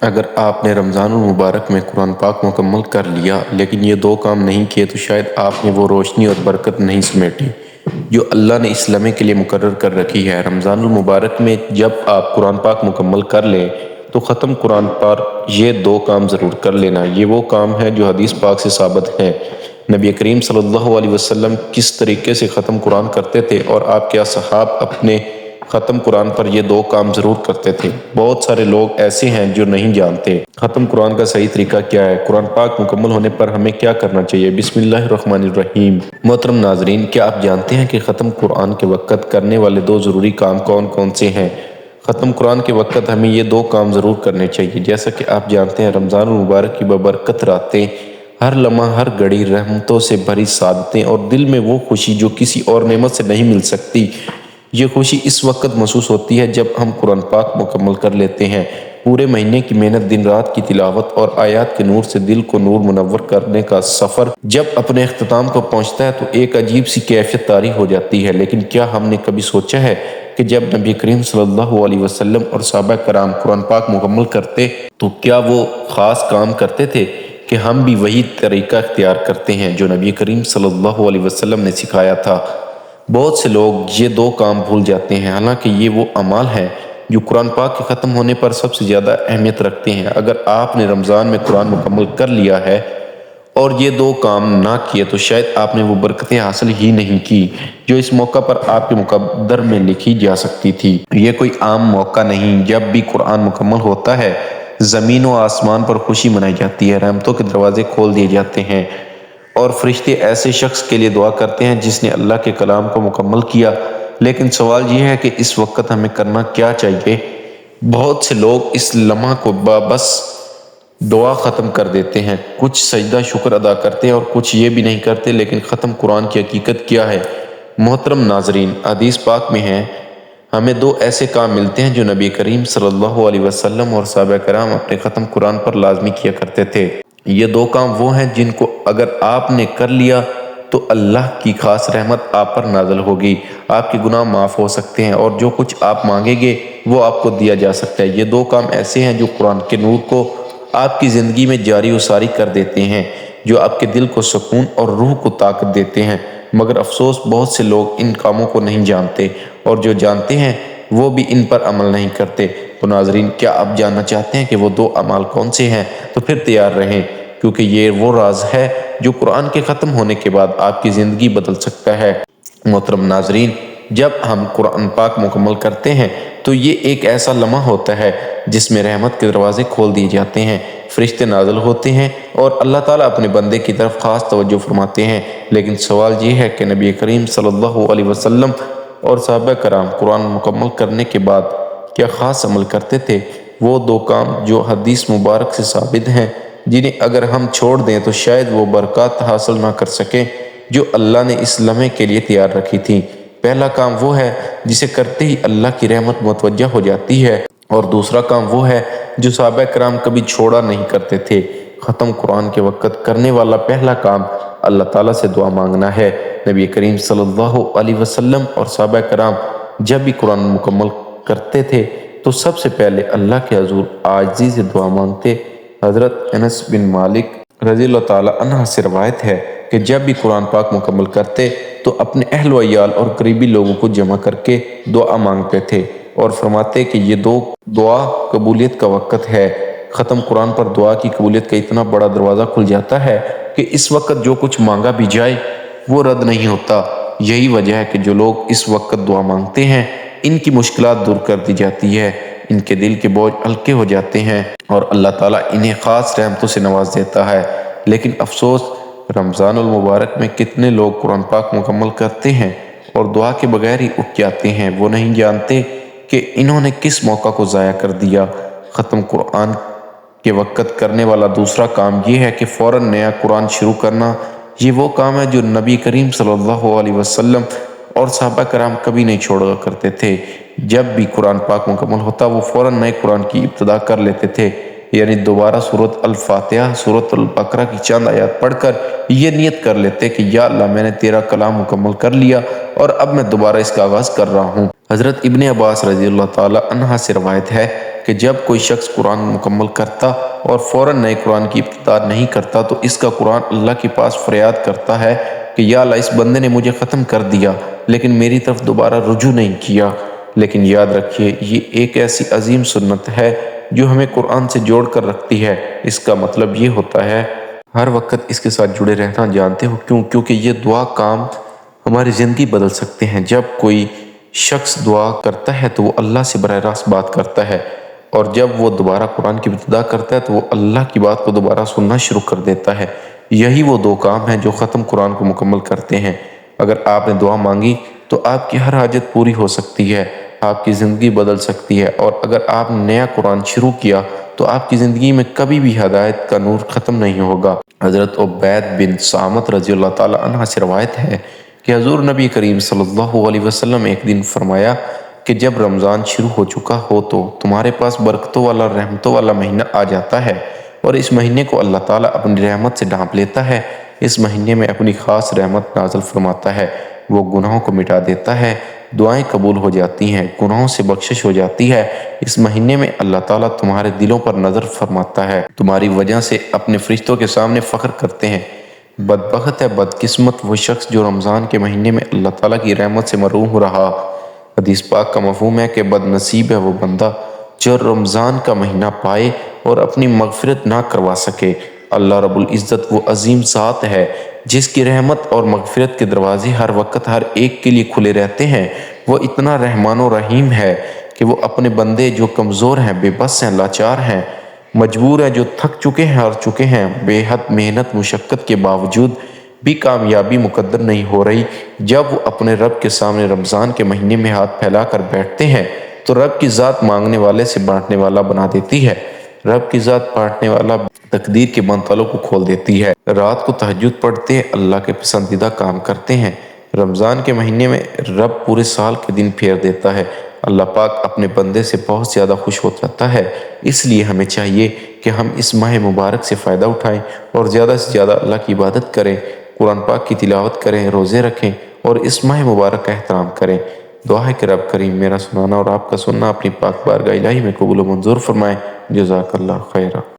اگر آپ نے رمضان المبارک میں قرآن پاک مکمل کر لیا لیکن یہ دو کام نہیں کیے تو شاید آپ نے وہ روشنی اور برکت نہیں سمیٹی جو اللہ نے اس لمحے کے لیے مقرر کر رکھی ہے۔ رمضان المبارک میں جب آپ قرآن پاک مکمل کر لیں تو ختم قرآن پر یہ دو کام ضرور کر لینا۔ یہ وہ کام ہے جو حدیث پاک سے ثابت ہے۔ نبی کریم صلی اللہ علیہ وسلم کس طریقے سے ختم قرآن کرتے تھے اور آپ کے اصحاب اپنے ختم قرآن پر یہ دو کام ضرور کرتے تھے۔ بہت سارے لوگ ایسے ہیں جو نہیں جانتے ختم قرآن کا صحیح طریقہ کیا ہے۔ قرآن پاک مکمل ہونے پر ہمیں کیا کرنا چاہیے؟ بسم اللہ الرحمن الرحیم۔ محترم ناظرین، کیا آپ جانتے ہیں کہ ختم قرآن کے وقت کرنے والے دو ضروری کام کون کون سے ہیں؟ ختم قرآن کے وقت ہمیں یہ دو کام ضرور کرنے چاہیے۔ جیسا کہ آپ جانتے ہیں رمضان المبارک کی ببرکت راتیں، ہر لمحہ ہر گھڑی رحمتوں سے بھری سعادتیں اور دل میں وہ خوشی جو کسی اور نعمت سے نہیں مل سکتی۔ یہ خوشی اس وقت محسوس ہوتی ہے جب ہم قرآن پاک مکمل کر لیتے ہیں۔ پورے مہینے کی محنت، دن رات کی تلاوت اور آیات کے نور سے دل کو نور منور کرنے کا سفر جب اپنے اختتام کو پہنچتا ہے تو ایک عجیب سی کیفیت طاری ہو جاتی ہے۔ لیکن کیا ہم نے کبھی سوچا ہے کہ جب نبی کریم صلی اللہ علیہ وسلم اور صحابہ کرام قرآن پاک مکمل کرتے تو کیا وہ خاص کام کرتے تھے کہ ہم بھی وہی طریقہ اختیار کرتے ہیں جو نبی کریم صلی اللہ علیہ وسلم نے سکھایا تھا؟ بہت سے لوگ یہ دو کام بھول جاتے ہیں، حالانکہ یہ وہ اعمال ہیں جو قرآن پاک کے ختم ہونے پر سب سے زیادہ اہمیت رکھتے ہیں۔ اگر آپ نے رمضان میں قرآن مکمل کر لیا ہے اور یہ دو کام نہ کیے تو شاید آپ نے وہ برکتیں حاصل ہی نہیں کی جو اس موقع پر آپ کے مقدر میں لکھی جا سکتی تھی۔ یہ کوئی عام موقع نہیں۔ جب بھی قرآن مکمل ہوتا ہے زمین و آسمان پر خوشی منائی جاتی ہے، رحمتوں کے دروازے کھول دیے جاتے ہیں اور فرشتے ایسے شخص کے لیے دعا کرتے ہیں جس نے اللہ کے کلام کو مکمل کیا۔ لیکن سوال یہ ہے کہ اس وقت ہمیں کرنا کیا چاہیے؟ بہت سے لوگ اس لمحہ کو بس دعا ختم کر دیتے ہیں، کچھ سجدہ شکر ادا کرتے ہیں اور کچھ یہ بھی نہیں کرتے۔ لیکن ختم قرآن کی حقیقت کیا ہے؟ محترم ناظرین، حدیث پاک میں ہے ہمیں دو ایسے کام ملتے ہیں جو نبی کریم صلی اللہ علیہ وسلم اور صحابہ کرام اپنے ختم قرآن پر لازمی کیا کرتے تھے۔ یہ دو کام وہ ہیں جن کو اگر آپ نے کر لیا تو اللہ کی خاص رحمت آپ پر نازل ہوگی، آپ کے گناہ معاف ہو سکتے ہیں اور جو کچھ آپ مانگیں گے وہ آپ کو دیا جا سکتا ہے۔ یہ دو کام ایسے ہیں جو قرآن کے نور کو آپ کی زندگی میں جاری و ساری کر دیتے ہیں، جو آپ کے دل کو سکون اور روح کو طاقت دیتے ہیں۔ مگر افسوس بہت سے لوگ ان کاموں کو نہیں جانتے اور جو جانتے ہیں وہ بھی ان پر عمل نہیں کرتے۔ تو ناظرین، کیا آپ جاننا چاہتے ہیں کہ وہ دو اعمال کون سے ہیں؟ تو پھر تیار رہیں، کیونکہ یہ وہ راز ہے جو قرآن کے ختم ہونے کے بعد آپ کی زندگی بدل سکتا ہے۔ محترم ناظرین، جب ہم قرآن پاک مکمل کرتے ہیں تو یہ ایک ایسا لمحہ ہوتا ہے جس میں رحمت کے دروازے کھول دیے جاتے ہیں، فرشتے نازل ہوتے ہیں اور اللہ تعالیٰ اپنے بندے کی طرف خاص توجہ فرماتے ہیں۔ لیکن سوال یہ ہے کہ نبی کریم صلی اللہ علیہ وسلم اور صحابہ کرام قرآن مکمل کرنے کے بعد کیا خاص عمل کرتے تھے؟ وہ دو کام جو حدیث مبارک سے ثابت ہیں، جنہیں اگر ہم چھوڑ دیں تو شاید وہ برکات حاصل نہ کر سکیں جو اللہ نے اس لمحے کے لیے تیار رکھی تھی۔ پہلا کام وہ ہے جسے کرتے ہی اللہ کی رحمت متوجہ ہو جاتی ہے اور دوسرا کام وہ ہے جو صحابہ کرام کبھی چھوڑا نہیں کرتے تھے۔ ختم قرآن کے وقت کرنے والا پہلا کام اللہ تعالیٰ سے دعا مانگنا ہے۔ نبی کریم صلی اللہ علیہ وسلم اور صحابہ کرام جب بھی قرآن مکمل کرتے تھے تو سب سے پہلے اللہ کے حضور عاجزی سے دعا مانگتے۔ حضرت انس بن مالک رضی اللہ تعالیٰ عنہ سے روایت ہے کہ جب بھی قرآن پاک مکمل کرتے تو اپنے اہل و عیال اور قریبی لوگوں کو جمع کر کے دعا مانگتے تھے اور فرماتے کہ یہ دعا قبولیت کا وقت ہے۔ ختم قرآن پر دعا کی قبولیت کا اتنا بڑا دروازہ کھل جاتا ہے کہ اس وقت جو کچھ مانگا بھی جائے وہ رد نہیں ہوتا۔ یہی وجہ ہے کہ جو لوگ اس وقت دعا مانگتے ہیں ان کی مشکلات دور کر دی جاتی ہے، ان کے دل کے بوجھ ہلکے ہو جاتے ہیں اور اللہ تعالیٰ انہیں خاص رحمتوں سے نواز دیتا ہے۔ لیکن افسوس، رمضان المبارک میں کتنے لوگ قرآن پاک مکمل کرتے ہیں اور دعا کے بغیر ہی اٹھ جاتے ہیں۔ وہ نہیں جانتے کہ انہوں نے کس موقع کو ضائع کر دیا۔ ختم قرآن کے وقت کرنے والا دوسرا کام یہ ہے کہ فوراً نیا قرآن شروع کرنا۔ یہ وہ کام ہے جو نبی کریم صلی اللہ علیہ وسلم اور صحابہ کرام کبھی نہیں چھوڑا کرتے تھے۔ جب بھی قرآن پاک مکمل ہوتا وہ فوراً نئے قرآن کی ابتدا کر لیتے تھے، یعنی دوبارہ سورۃ الفاتحہ، سورۃ البقرہ کی چند آیات پڑھ کر یہ نیت کر لیتے کہ یا اللہ، میں نے تیرا کلام مکمل کر لیا اور اب میں دوبارہ اس کا آغاز کر رہا ہوں۔ حضرت ابن عباس رضی اللہ تعالیٰ عنہ سے روایت ہے کہ جب کوئی شخص قرآن مکمل کرتا اور فوراً نئے قرآن کی ابتدا نہیں کرتا تو اس کا قرآن اللہ کے پاس فریاد کرتا ہے کہ یا اللہ اس بندے نے مجھے ختم کر دیا لیکن میری طرف دوبارہ رجوع نہیں کیا۔ لیکن یاد رکھیے یہ ایک ایسی عظیم سنت ہے جو ہمیں قرآن سے جوڑ کر رکھتی ہے۔ اس کا مطلب یہ ہوتا ہے ہر وقت اس کے ساتھ جڑے رہنا۔ جانتے ہو کیوں؟ کیونکہ یہ دعا کام ہماری زندگی بدل سکتے ہیں۔ جب کوئی شخص دعا کرتا ہے تو وہ اللہ سے براہ راست بات کرتا ہے، اور جب وہ دوبارہ قرآن کی ابتدا کرتا ہے تو وہ اللہ کی بات کو دوبارہ سننا شروع کر دیتا ہے۔ یہی وہ دو کام ہیں جو ختم قرآن کو مکمل کرتے ہیں۔ اگر آپ نے دعا مانگی تو آپ کی ہر حاجت پوری ہو سکتی ہے، آپ کی زندگی بدل سکتی ہے، اور اگر آپ نے نیا قرآن شروع کیا تو آپ کی زندگی میں کبھی بھی ہدایت کا نور ختم نہیں ہوگا۔ حضرت عبید بن صامت رضی اللہ تعالی عنہ سے روایت ہے کہ حضور نبی کریم صلی اللہ علیہ وسلم ایک دن فرمایا کہ جب رمضان شروع ہو چکا ہو تو تمہارے پاس برکتوں والا رحمتوں والا مہینہ آ جاتا ہے، اور اس مہینے کو اللہ تعالیٰ اپنی رحمت سے ڈھانپ لیتا ہے۔ اس مہینے میں اپنی خاص رحمت نازل فرماتا ہے، وہ گناہوں کو مٹا دیتا ہے، دعائیں قبول ہو جاتی ہیں، گناہوں سے بخشش ہو جاتی ہے۔ اس مہینے میں اللہ تعالیٰ تمہارے دلوں پر نظر فرماتا ہے، تمہاری وجہ سے اپنے فرشتوں کے سامنے فخر کرتے ہیں۔ بدبخت ہے، بدقسمت وہ شخص جو رمضان کے مہینے میں اللہ تعالیٰ کی رحمت سے محروم رہا۔ حدیث پاک کا مفہوم ہے کہ بد نصیب ہے وہ بندہ جو رمضان کا مہینہ پائے اور اپنی مغفرت نہ کروا سکے۔ اللہ رب العزت وہ عظیم ذات ہے جس کی رحمت اور مغفرت کے دروازے ہر وقت ہر ایک کے لیے کھلے رہتے ہیں۔ وہ اتنا رحمان و رحیم ہے کہ وہ اپنے بندے جو کمزور ہیں، بے بس ہیں، لاچار ہیں، مجبور ہیں، جو تھک چکے ہیں، ہار چکے ہیں، بے حد محنت مشقت کے باوجود بھی کامیابی مقدر نہیں ہو رہی، جب وہ اپنے رب کے سامنے رمضان کے مہینے میں ہاتھ پھیلا کر بیٹھتے ہیں تو رب کی ذات مانگنے والے سے بانٹنے والا بنا دیتی ہے۔ رب کی ذات بانٹنے والا تقدیر کے بند تالوں کو کھول دیتی ہے۔ رات کو تہجد پڑھتے ہیں، اللہ کے پسندیدہ کام کرتے ہیں۔ رمضان کے مہینے میں رب پورے سال کے دن پھیر دیتا ہے۔ اللہ پاک اپنے بندے سے بہت زیادہ خوش ہو جاتا ہے۔ اس لیے ہمیں چاہیے کہ ہم اس ماہ مبارک سے فائدہ اٹھائیں اور زیادہ سے زیادہ اللہ کی عبادت کریں، قرآن پاک کی تلاوت کریں، روزے رکھیں اور اس ماہ مبارک کا احترام کریں۔ دعا ہے کہ رب کریم میرا سنانا اور آپ کا سننا اپنی پاک بارگاہ الہی میں قبول و منظور فرمائے۔ جزاک اللہ خیرہ۔